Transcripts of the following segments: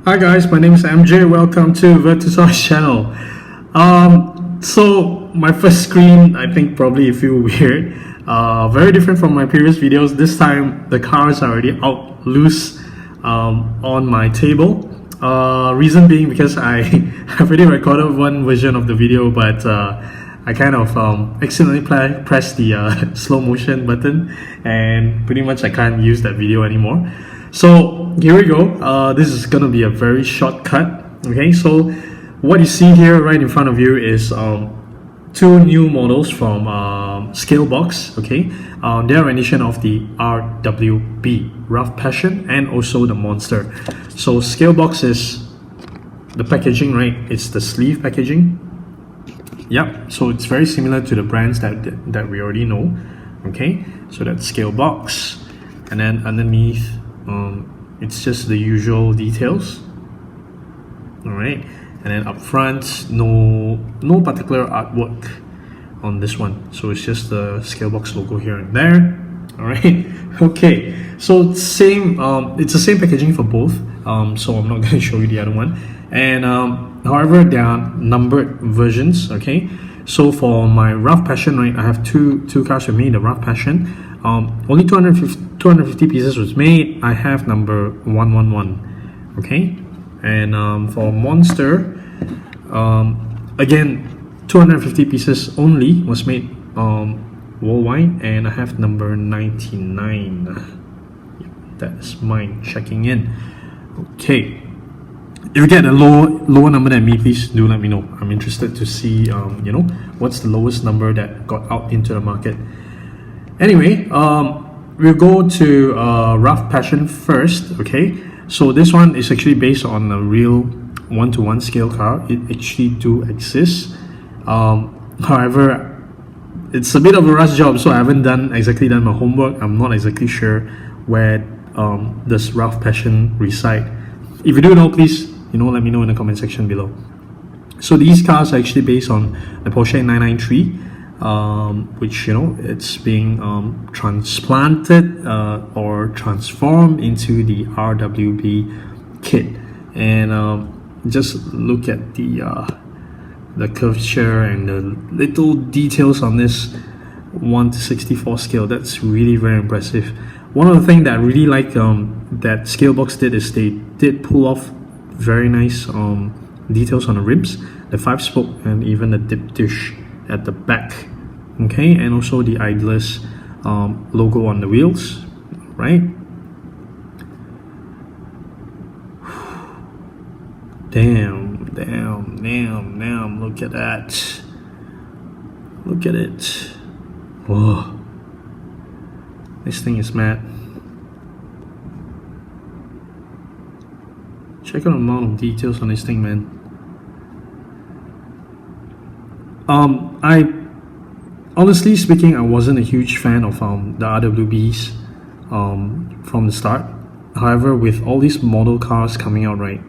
Hi guys, my name is MJ. Welcome to Virtuoso's channel. So my first screen, I think probably you feel weird. Very different from my previous videos. This time the cars are already out loose on my table. Reason being because I've already recorded one version of the video, but I kind of accidentally pressed the slow motion button, and pretty much I can't use that video anymore. So here we go. This is gonna be a very short cut. Okay, so what you see here right in front of you is two new models from ScaleBox. Okay, their rendition of the RWB, Rough Passion, and also the Monster. So ScaleBox is the packaging, right? It's the sleeve packaging. Yep, so it's very similar to the brands that we already know. Okay, so that's ScaleBox, and then underneath it's just the usual details. All right, and then up front, no particular artwork on this one, so it's just the ScaleBox logo here and there. All right, okay, so same it's the same packaging for both, so I'm not going to show you the other one. And however, there are numbered versions. Okay, so for my Rough Passion, right, I have two cars with me. The Rough Passion, only 250 pieces was made. I have number 111. Okay, and for Monster, again, 250 pieces only was made worldwide, and I have number 99. That's mine checking in. Okay, if you get a lower number than me, please do let me know. I'm interested to see you know, what's the lowest number that got out into the market. Anyway, we'll go to Rough Passion first. Okay, so this one is actually based on a real 1-to-1 scale car. It actually do exist. However, it's a bit of a rush job, so I haven't exactly done my homework. I'm not exactly sure where does Rough Passion reside. If you do know, please, you know, let me know in the comment section below. So these cars are actually based on the Porsche 993, which, you know, it's being transplanted or transformed into the RWB kit. And just look at the curvature and the little details on this 1:64 scale. That's really very impressive. One of the things that I really like that ScaleBox did is they did pull off very nice details on the rims, the 5-spoke, and even the dip dish at the back. Okay, and also the Idlers logo on the wheels, right? Damn, look at that. Look at it. Whoa. This thing is mad. Check out the amount of details on this thing, man. I honestly speaking, I wasn't a huge fan of the RWBs from the start. However, with all these model cars coming out, right,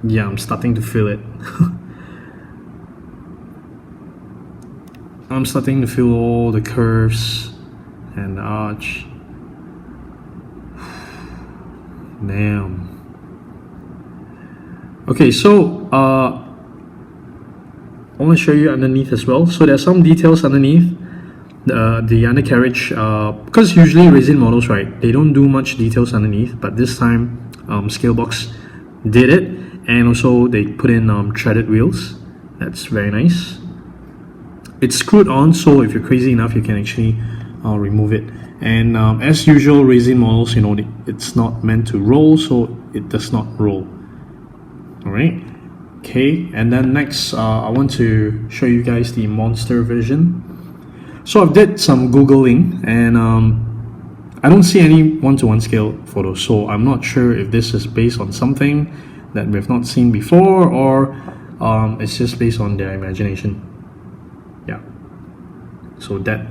yeah, I'm starting to feel it. I'm starting to feel all the curves and the arch. Damn. Okay, so I want to show you underneath as well. So there's some details underneath the undercarriage, because usually resin models, right, they don't do much details underneath, but this time ScaleBox did it, and also they put in threaded wheels. That's very nice. It's screwed on, so if you're crazy enough, you can actually remove it. And as usual, resin models, you know, it's not meant to roll, so it does not roll. All right, okay, and then next I want to show you guys the Monster version. So I've did some googling, and I don't see any 1-to-1 scale photos, so I'm not sure if this is based on something that we've not seen before, or it's just based on their imagination. Yeah, so that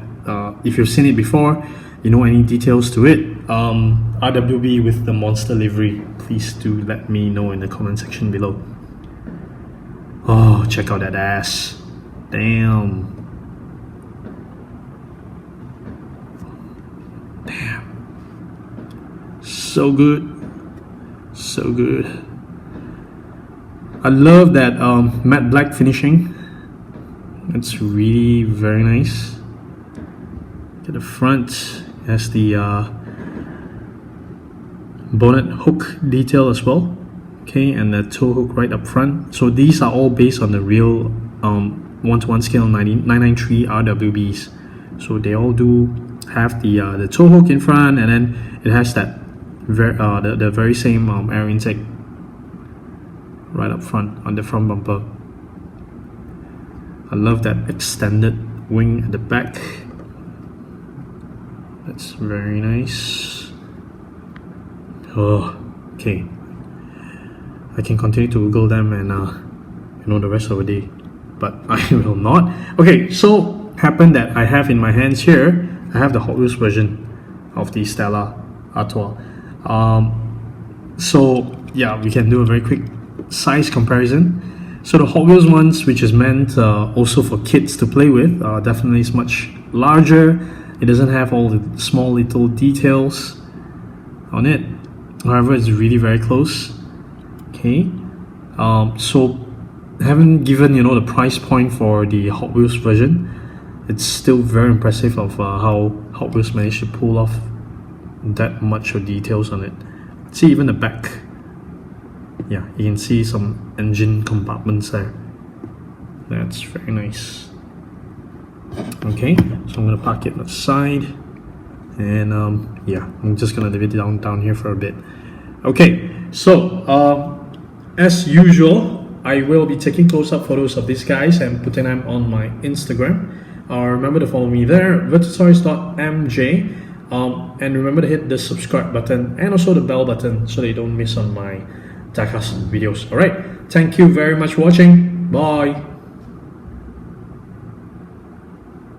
if you've seen it before, you know any details to it, RWB with the Monster livery, please do let me know in the comment section below. Oh, check out that ass. Damn. So good. So good. I love that matte black finishing. It's really very nice. At the front has the bonnet hook detail as well. Okay, and the toe hook right up front. So these are all based on the real 1:1 scale 993 RWBs. So they all do have the toe hook in front, and then it has that the very same air intake right up front on the front bumper. I love that extended wing at the back. That's very nice. Oh, okay. I can continue to Google them and the rest of the day, but I will not. Okay, so happened that I have in my hands here, I have the Hot Wheels version of the Stella Artois. So yeah, we can do a very quick size comparison. So the Hot Wheels ones, which is meant also for kids to play with, definitely is much larger. It doesn't have all the small little details on it. However, it's really very close. Okay, so haven't given the price point for the Hot Wheels version. It's still very impressive of how Hot Wheels managed to pull off that much of details on it. See, even the back. Yeah, you can see some engine compartments there. That's very nice. Okay, so I'm gonna park it aside, and yeah, I'm just gonna leave it down here for a bit. Okay, so as usual, I will be taking close-up photos of these guys and putting them on my Instagram. Remember to follow me there, virtutoys.mj, and remember to hit the subscribe button and also the bell button so that you don't miss on my diecast videos. Alright, thank you very much for watching. Bye.